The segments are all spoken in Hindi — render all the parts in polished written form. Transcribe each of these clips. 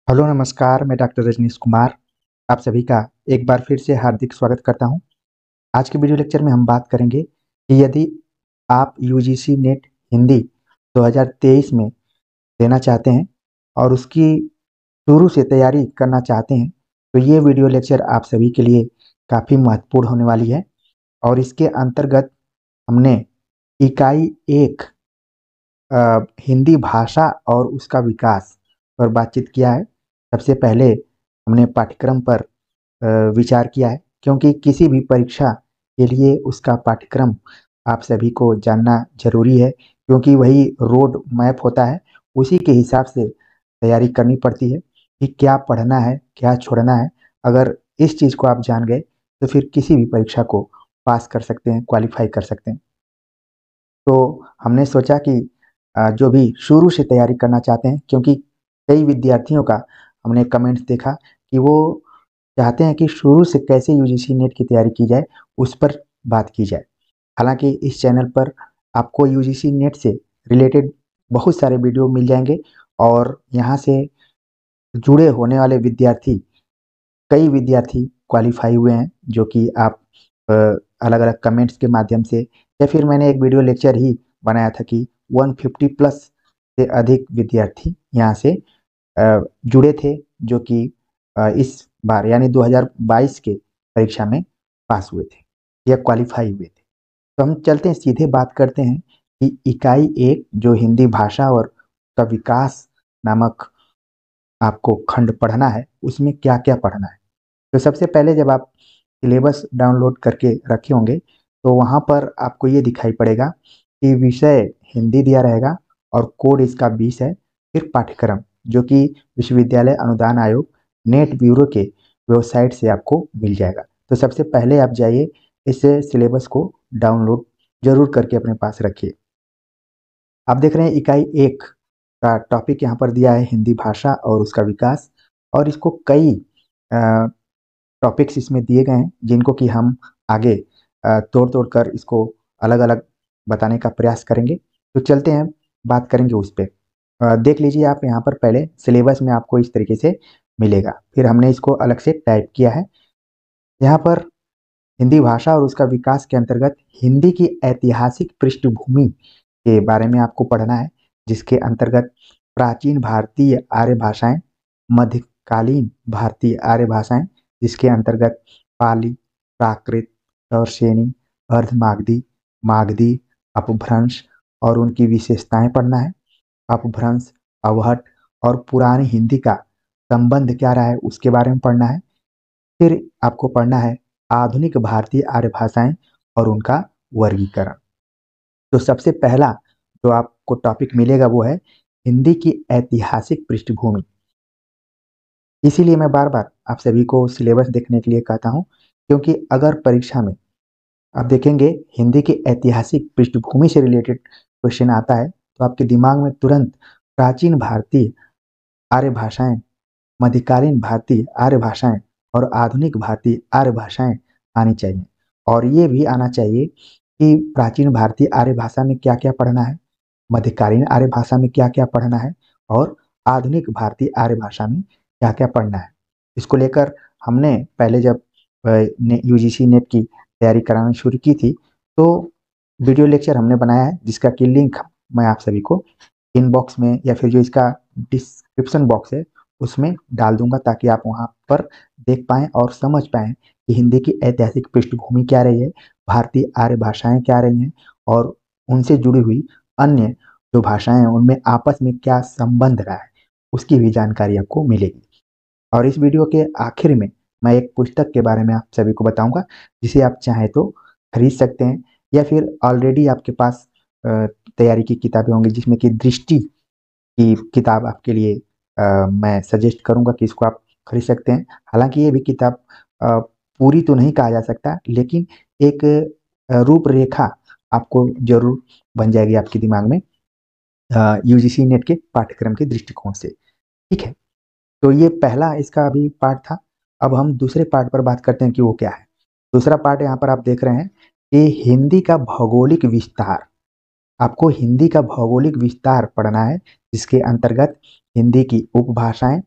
हेलो नमस्कार, मैं डॉक्टर रजनीश कुमार आप सभी का एक बार फिर से हार्दिक स्वागत करता हूं। आज के वीडियो लेक्चर में हम बात करेंगे कि यदि आप यूजीसी नेट हिंदी 2023 में देना चाहते हैं और उसकी शुरू से तैयारी करना चाहते हैं तो ये वीडियो लेक्चर आप सभी के लिए काफ़ी महत्वपूर्ण होने वाली है। और इसके अंतर्गत हमने इकाई एक हिंदी भाषा और उसका विकास पर बातचीत किया है। सबसे पहले हमने पाठ्यक्रम पर विचार किया है, क्योंकि किसी भी परीक्षा के लिए उसका पाठ्यक्रम आप सभी को जानना जरूरी है, क्योंकि वही रोड मैप होता है। उसी के हिसाब से तैयारी करनी पड़ती है कि क्या पढ़ना है, क्या छोड़ना है। अगर इस चीज़ को आप जान गए तो फिर किसी भी परीक्षा को पास कर सकते हैं, क्वालिफाई कर सकते हैं। तो हमने सोचा कि जो भी शुरू से तैयारी करना चाहते हैं, क्योंकि कई विद्यार्थियों का हमने कमेंट्स देखा कि वो चाहते हैं कि शुरू से कैसे यूजीसी नेट की तैयारी की जाए, उस पर बात की जाए। हालांकि इस चैनल पर आपको यूजीसी नेट से रिलेटेड बहुत सारे वीडियो मिल जाएंगे, और यहाँ से जुड़े होने वाले विद्यार्थी, कई विद्यार्थी क्वालिफाई हुए हैं, जो कि आप अलग अलग कमेंट्स के माध्यम से, या फिर मैंने एक वीडियो लेक्चर ही बनाया था कि 150 प्लस से अधिक विद्यार्थी यहाँ से जुड़े थे, जो कि इस बार यानी 2022 के परीक्षा में पास हुए थे या क्वालिफाई हुए थे। तो हम चलते हैं, सीधे बात करते हैं कि इकाई एक जो हिंदी भाषा और का विकास नामक आपको खंड पढ़ना है, उसमें क्या क्या पढ़ना है। तो सबसे पहले जब आप सिलेबस डाउनलोड करके रखे होंगे तो वहाँ पर आपको ये दिखाई पड़ेगा कि विषय हिंदी दिया रहेगा और कोड इसका 20 है। फिर पाठ्यक्रम जो कि विश्वविद्यालय अनुदान आयोग नेट ब्यूरो के वेबसाइट से आपको मिल जाएगा। तो सबसे पहले आप जाइए, इस सिलेबस को डाउनलोड जरूर करके अपने पास रखिए। आप देख रहे हैं इकाई एक का टॉपिक यहाँ पर दिया है हिंदी भाषा और उसका विकास, और इसको कई टॉपिक्स इसमें दिए गए हैं, जिनको कि हम आगे तोड़ तोड़ कर इसको अलग अलग बताने का प्रयास करेंगे। तो चलते हैं, बात करेंगे उस पर। देख लीजिए आप यहाँ पर, पहले सिलेबस में आपको इस तरीके से मिलेगा, फिर हमने इसको अलग से टाइप किया है। यहाँ पर हिंदी भाषा और उसका विकास के अंतर्गत हिंदी की ऐतिहासिक पृष्ठभूमि के बारे में आपको पढ़ना है, जिसके अंतर्गत प्राचीन भारतीय आर्य भाषाएं, मध्यकालीन भारतीय आर्य भाषाएं, जिसके अंतर्गत पाली, प्राकृत, तौरसेनी, अर्धमागधी, मागधी, अपभ्रंश और उनकी विशेषताएं पढ़ना है। अपभ्रंश, अवहट और पुरानी हिंदी का संबंध क्या रहा है, उसके बारे में पढ़ना है। फिर आपको पढ़ना है आधुनिक भारतीय आर्य भाषाएं और उनका वर्गीकरण। तो सबसे पहला जो आपको टॉपिक मिलेगा वो है हिंदी की ऐतिहासिक पृष्ठभूमि। इसीलिए मैं बार बार आप सभी को सिलेबस देखने के लिए कहता हूँ, क्योंकि अगर परीक्षा में आप देखेंगे हिंदी की ऐतिहासिक पृष्ठभूमि से रिलेटेड क्वेश्चन आता है, तो आपके दिमाग में तुरंत प्राचीन भारतीय आर्य भाषाएं, मध्यकालीन भारतीय आर्य भाषाएं और आधुनिक भारतीय आर्य भाषाएं आनी चाहिए। और ये भी आना चाहिए कि प्राचीन भारतीय आर्य भाषा में क्या क्या पढ़ना है, मध्यकालीन आर्य भाषा में क्या क्या पढ़ना है, और आधुनिक भारतीय आर्य भाषा में क्या क्या पढ़ना है। इसको लेकर हमने पहले जब यूजीसी नेट की तैयारी कराना शुरू की थी, तो वीडियो लेक्चर हमने बनाया है, जिसका कि लिंक मैं आप सभी को इनबॉक्स में या फिर जो इसका डिस्क्रिप्शन बॉक्स है उसमें डाल दूंगा, ताकि आप वहां पर देख पाएं और समझ पाएं कि हिंदी की ऐतिहासिक पृष्ठभूमि क्या रही है, भारतीय आर्य भाषाएं क्या रही हैं, और उनसे जुड़ी हुई अन्य जो भाषाएं हैं उनमें आपस में क्या संबंध रहा है, उसकी भी जानकारी आपको मिलेगी। और इस वीडियो के आखिर में मैं एक पुस्तक के बारे में आप सभी को बताऊंगा, जिसे आप चाहें तो खरीद सकते हैं, या फिर ऑलरेडी आपके पास तैयारी की किताबें होंगी, जिसमें कि दृष्टि की किताब आपके लिए मैं सजेस्ट करूंगा कि इसको आप खरीद सकते हैं। हालांकि ये भी किताब पूरी तो नहीं कहा जा सकता, लेकिन एक रूपरेखा आपको जरूर बन जाएगी आपके दिमाग में यूजीसी नेट के पाठ्यक्रम के दृष्टिकोण से। ठीक है, तो ये पहला इसका अभी पार्ट था। अब हम दूसरे पार्ट पर बात करते हैं कि वो क्या है। दूसरा पार्ट यहाँ पर आप देख रहे हैं कि हिंदी का भौगोलिक विस्तार। आपको हिंदी का भौगोलिक विस्तार पढ़ना है, जिसके अंतर्गत हिंदी की उपभाषाएं,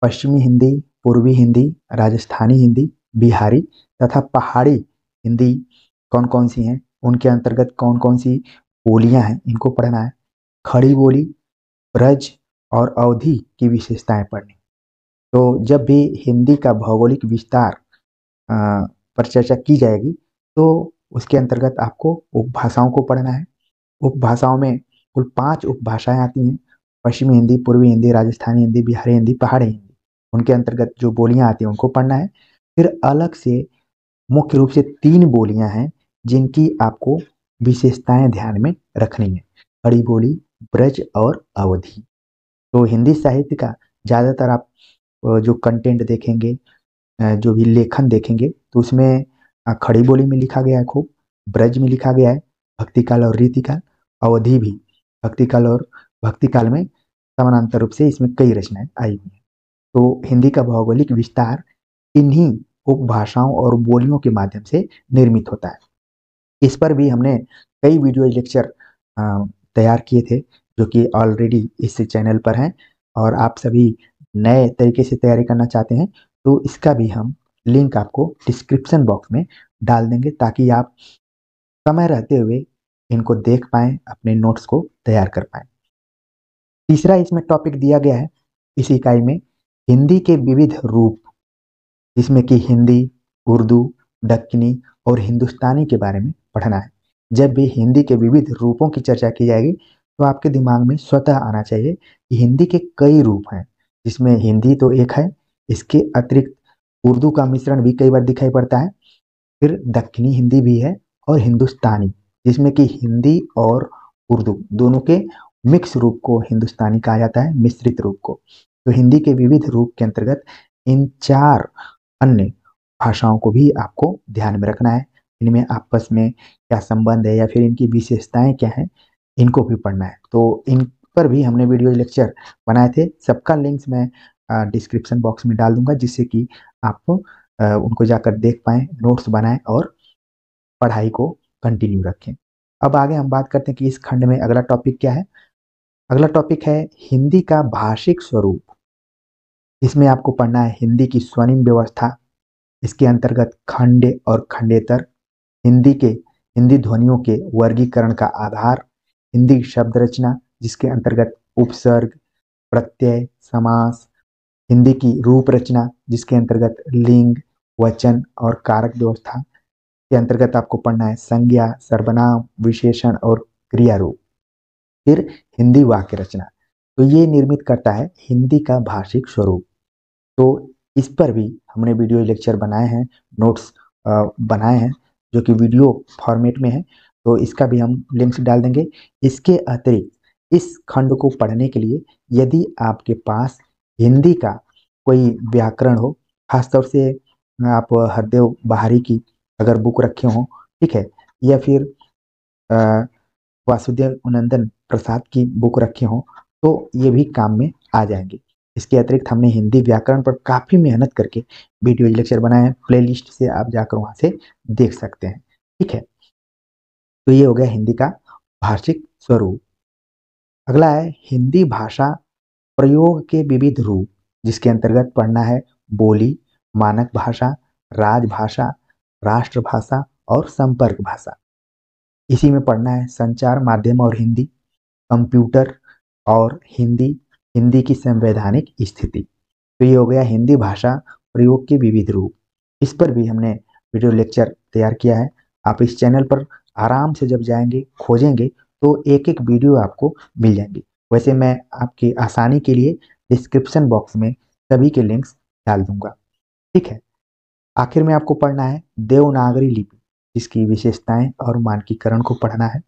पश्चिमी हिंदी, पूर्वी हिंदी, राजस्थानी हिंदी, बिहारी तथा पहाड़ी हिंदी कौन कौन सी हैं, उनके अंतर्गत कौन कौन सी बोलियां हैं, इनको पढ़ना है। खड़ी बोली, ब्रज और अवधी की विशेषताएं पढ़नी। तो जब भी हिंदी का भौगोलिक विस्तार अ, पर चर्चा की जाएगी तो उसके अंतर्गत आपको उपभाषाओं को पढ़ना है। उपभाषाओं में कुल 5 उपभाषाएं आती हैं। पश्चिमी हिंदी, पूर्वी हिंदी, राजस्थानी हिंदी, बिहारी हिंदी, पहाड़ी हिंदी। उनके अंतर्गत जो बोलियां आती हैं उनको पढ़ना है। फिर अलग से मुख्य रूप से 3 बोलियां हैं जिनकी आपको विशेषताएं ध्यान में रखनी है। खड़ी बोली, ब्रज और अवधी। तो हिंदी साहित्य का ज्यादातर आप जो कंटेंट देखेंगे, जो भी लेखन देखेंगे तो उसमें खड़ी बोली में लिखा गया है खूब, ब्रज में लिखा गया है, भक्तिकाल और रीतिकाल, अवधि भी भक्तिकाल और भक्तिकाल में समानांतर रूप से इसमें कई रचनाएं आई हुई हैं। तो हिंदी का भौगोलिक विस्तार इन्हीं उपभाषाओं और बोलियों के माध्यम से निर्मित होता है। इस पर भी हमने कई वीडियो लेक्चर तैयार किए थे जो कि ऑलरेडी इस चैनल पर हैं, और आप सभी नए तरीके से तैयारी करना चाहते हैं तो इसका भी हम लिंक आपको डिस्क्रिप्शन बॉक्स में डाल देंगे ताकि आप समय रहते हुए इनको देख पाएं, अपने नोट्स को तैयार कर पाएं। तीसरा इसमें टॉपिक दिया गया है इस इकाई में, हिंदी के विविध रूप, जिसमें कि हिंदी, उर्दू, दक्कनी और हिंदुस्तानी के बारे में पढ़ना है। जब भी हिंदी के विविध रूपों की चर्चा की जाएगी तो आपके दिमाग में स्वतः आना चाहिए कि हिंदी के कई रूप हैं, जिसमें हिंदी तो एक है, इसके अतिरिक्त उर्दू का मिश्रण भी कई बार दिखाई पड़ता है, फिर दक्कनी हिंदी भी है और हिंदुस्तानी, जिसमें कि हिंदी और उर्दू दोनों के मिक्स रूप को हिंदुस्तानी कहा जाता है, मिश्रित रूप को। तो हिंदी के विविध रूप के अंतर्गत इन 4 अन्य भाषाओं को भी आपको ध्यान में रखना है। इनमें आपस में क्या संबंध है या फिर इनकी विशेषताएं क्या हैं, इनको भी पढ़ना है। तो इन पर भी हमने वीडियो लेक्चर बनाए थे, सबका लिंक्स मैं डिस्क्रिप्शन बॉक्स में डाल दूंगा, जिससे कि आप उनको जाकर देख पाएं, नोट्स बनाएं और पढ़ाई को कंटिन्यू रखें। अब आगे हम बात करते हैं कि इस खंड में अगला टॉपिक क्या है। अगला टॉपिक है हिंदी का भाषिक स्वरूप। इसमें आपको पढ़ना है हिंदी की स्वनिम व्यवस्था, इसके अंतर्गत खंड और खंडेतर, हिंदी ध्वनियों के वर्गीकरण का आधार, हिंदी शब्द रचना जिसके अंतर्गत उपसर्ग, प्रत्यय, समास, हिंदी की रूप रचना जिसके अंतर्गत लिंग, वचन और कारक व्यवस्था के अंतर्गत आपको पढ़ना है संज्ञा, सर्वनाम, विशेषण और क्रिया रूप। फिर हिंदी वाक्य रचना, तो ये निर्मित करता है हिंदी का भाषिक स्वरूप। तो इस पर भी हमने वीडियो लेक्चर बनाए हैं, नोट्स बनाए हैं जो कि वीडियो फॉर्मेट में है, तो इसका भी हम लिंक्स डाल देंगे। इसके अतिरिक्त इस खंड को पढ़ने के लिए यदि आपके पास हिंदी का कोई व्याकरण हो, खासतौर से आप हरदेव बाहरी की अगर बुक रखे हों, ठीक है, या फिर अ, वासुदेव नंदन प्रसाद की बुक रखे हों, तो ये भी काम में आ जाएंगे। इसके अतिरिक्त हमने हिंदी व्याकरण पर काफी मेहनत करके वीडियो लेक्चर बनाए हैं, प्लेलिस्ट से आप जाकर वहां से देख सकते हैं, ठीक है। तो ये हो गया हिंदी का भाषिक स्वरूप। अगला है हिंदी भाषा प्रयोग के विविध रूप, जिसके अंतर्गत पढ़ना है बोली, मानक भाषा, राजभाषा, राष्ट्रभाषा और संपर्क भाषा। इसी में पढ़ना है संचार माध्यम और हिंदी, कंप्यूटर और हिंदी, हिंदी की संवैधानिक स्थिति। तो ये हो गया हिंदी भाषा प्रयोग के विविध रूप। इस पर भी हमने वीडियो लेक्चर तैयार किया है। आप इस चैनल पर आराम से जब जाएंगे, खोजेंगे, तो एक एक वीडियो आपको मिल जाएंगी। वैसे मैं आपकी आसानी के लिए डिस्क्रिप्शन बॉक्स में सभी के लिंक्स डाल दूंगा, ठीक है। आखिर में आपको पढ़ना है देवनागरी लिपि, जिसकी विशेषताएं और मानकीकरण को पढ़ना है,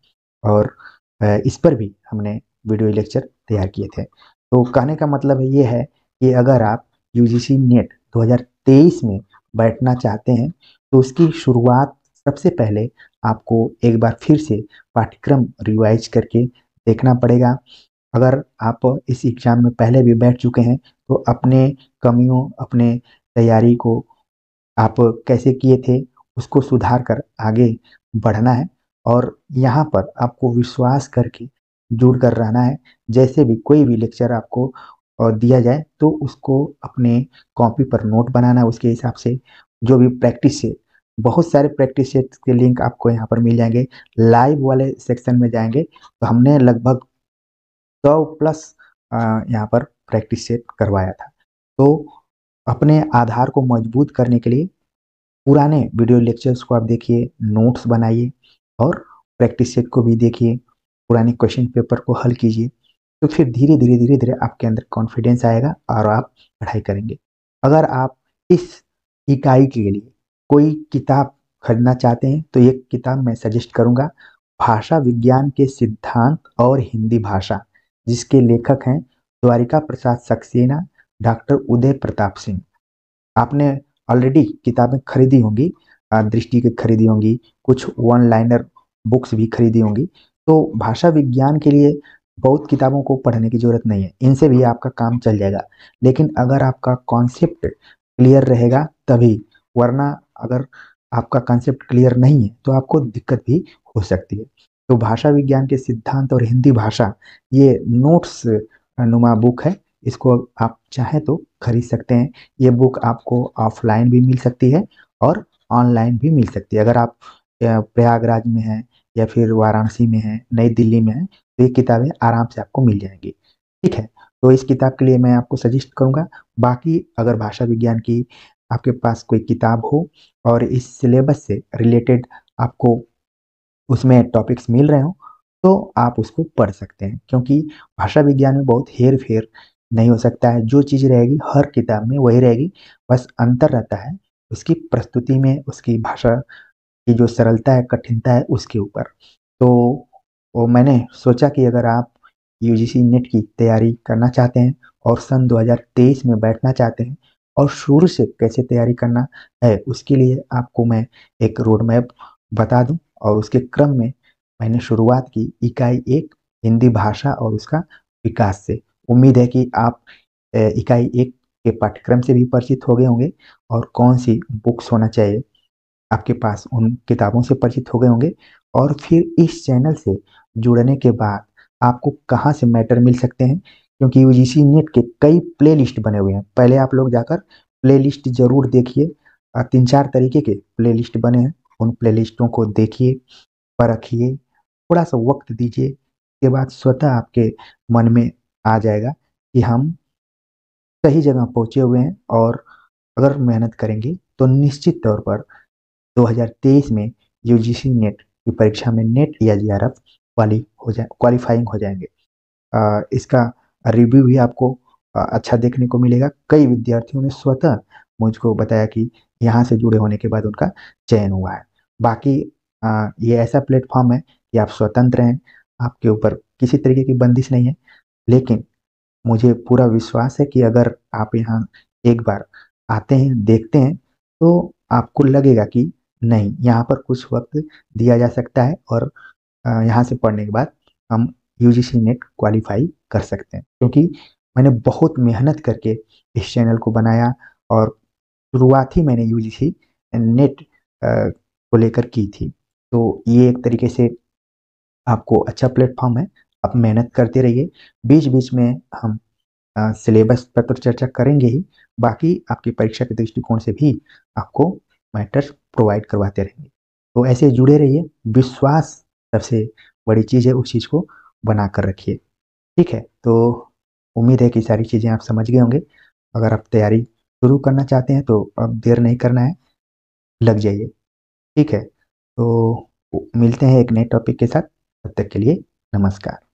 और इस पर भी हमने वीडियो लेक्चर तैयार किए थे। तो कहने का मतलब ये है कि अगर आप यूजीसी नेट 2023 में बैठना चाहते हैं तो उसकी शुरुआत सबसे पहले आपको एक बार फिर से पाठ्यक्रम रिवाइज करके देखना पड़ेगा। अगर आप इस एग्जाम में पहले भी बैठ चुके हैं तो अपने कमियों, अपने तैयारी को आप कैसे किए थे उसको सुधार कर आगे बढ़ना है, और यहाँ पर आपको विश्वास करके जुड़ कर रहना है। जैसे भी कोई भी लेक्चर आपको और दिया जाए तो उसको अपने कॉपी पर नोट बनाना, उसके हिसाब से जो भी प्रैक्टिस सेट, बहुत सारे प्रैक्टिस सेट के लिंक आपको यहाँ पर मिल जाएंगे। लाइव वाले सेक्शन में जाएंगे तो हमने लगभग 100+ यहाँ पर प्रैक्टिस सेट करवाया था। तो अपने आधार को मजबूत करने के लिए पुराने वीडियो लेक्चर्स को आप देखिए, नोट्स बनाइए और प्रैक्टिस सेट को भी देखिए, पुराने क्वेश्चन पेपर को हल कीजिए। तो फिर धीरे धीरे धीरे धीरे आपके अंदर कॉन्फिडेंस आएगा और आप पढ़ाई करेंगे। अगर आप इस इकाई के लिए कोई किताब खरीदना चाहते हैं तो ये किताब मैं सजेस्ट करूंगा, भाषा विज्ञान के सिद्धांत और हिंदी भाषा, जिसके लेखक हैं द्वारिका प्रसाद सक्सेना, डॉक्टर उदय प्रताप सिंह। आपने ऑलरेडी किताबें खरीदी होंगी, दृष्टि की खरीदी होंगी, कुछ वन लाइनर बुक्स भी खरीदी होंगी। तो भाषा विज्ञान के लिए बहुत किताबों को पढ़ने की जरूरत नहीं है, इनसे भी आपका काम चल जाएगा। लेकिन अगर आपका कॉन्सेप्ट क्लियर रहेगा तभी, वरना अगर आपका कॉन्सेप्ट क्लियर नहीं है तो आपको दिक्कत भी हो सकती है। तो भाषा विज्ञान के सिद्धांत और हिंदी भाषा, ये नोट्स नुमा बुक है, इसको आप चाहें तो खरीद सकते हैं। ये बुक आपको ऑफलाइन भी मिल सकती है और ऑनलाइन भी मिल सकती है। अगर आप प्रयागराज में हैं या फिर वाराणसी में हैं, नई दिल्ली में हैं, तो ये किताबें आराम से आपको मिल जाएंगी। ठीक है, तो इस किताब के लिए मैं आपको सजेस्ट करूंगा। बाकी अगर भाषा विज्ञान की आपके पास कोई किताब हो और इस सिलेबस से रिलेटेड आपको उसमें टॉपिक्स मिल रहे हो तो आप उसको पढ़ सकते हैं, क्योंकि भाषा विज्ञान में बहुत हेर फेर नहीं हो सकता है। जो चीज़ रहेगी हर किताब में वही रहेगी, बस अंतर रहता है उसकी प्रस्तुति में, उसकी भाषा की जो सरलता है, कठिनता है, उसके ऊपर। तो वो मैंने सोचा कि अगर आप यूजीसी नेट की तैयारी करना चाहते हैं और सन 2023 में बैठना चाहते हैं और शुरू से कैसे तैयारी करना है, उसके लिए आपको मैं एक रोड मैप बता दूं। और उसके क्रम में मैंने शुरुआत की इकाई 1 हिंदी भाषा और उसका विकास से। उम्मीद है कि आप इकाई 1 के पाठ्यक्रम से भी परिचित हो गए होंगे और कौन सी बुक्स होना चाहिए आपके पास, उन किताबों से परिचित हो गए होंगे। और फिर इस चैनल से जुड़ने के बाद आपको कहाँ से मैटर मिल सकते हैं, क्योंकि यूजीसी नेट के कई प्ले लिस्ट बने हुए हैं। पहले आप लोग जाकर प्ले लिस्ट जरूर देखिए, 3-4 तरीके के प्ले लिस्ट बने हैं, उन प्ले लिस्टों को देखिए, परखिए, थोड़ा सा वक्त दीजिए। इसके बाद स्वतः आपके मन में आ जाएगा कि हम सही जगह पहुंचे हुए हैं, और अगर मेहनत करेंगे तो निश्चित तौर पर 2023 में यूजीसी नेट की परीक्षा में नेट या जेआरएफ क्वालिफाइंग हो जाएंगे। इसका रिव्यू भी आपको अच्छा देखने को मिलेगा। कई विद्यार्थियों ने स्वतः मुझको बताया कि यहाँ से जुड़े होने के बाद उनका चयन हुआ है। बाकी ये ऐसा प्लेटफॉर्म है कि आप स्वतंत्र हैं, आपके ऊपर किसी तरीके की बंदिश नहीं है। लेकिन मुझे पूरा विश्वास है कि अगर आप यहाँ एक बार आते हैं, देखते हैं, तो आपको लगेगा कि नहीं, यहाँ पर कुछ वक्त दिया जा सकता है और यहाँ से पढ़ने के बाद हम यूजीसी नेट क्वालिफाई कर सकते हैं। क्योंकि मैंने बहुत मेहनत करके इस चैनल को बनाया और शुरुआत ही मैंने यूजीसी नेट को लेकर की थी। तो ये एक तरीके से आपको अच्छा प्लेटफॉर्म है। आप मेहनत करते रहिए, बीच बीच में हम सिलेबस पर तो चर्चा करेंगे ही, बाकी आपकी परीक्षा के दृष्टिकोण से भी आपको मैटर्स प्रोवाइड करवाते रहेंगे। तो ऐसे जुड़े रहिए, विश्वास सबसे बड़ी चीज़ है, उस चीज़ को बना कर रखिए। ठीक है, तो उम्मीद है कि सारी चीज़ें आप समझ गए होंगे। अगर आप तैयारी शुरू करना चाहते हैं तो अब देर नहीं करना है, लग जाइए। ठीक है, तो मिलते हैं एक नए टॉपिक के साथ, तब तक के लिए नमस्कार।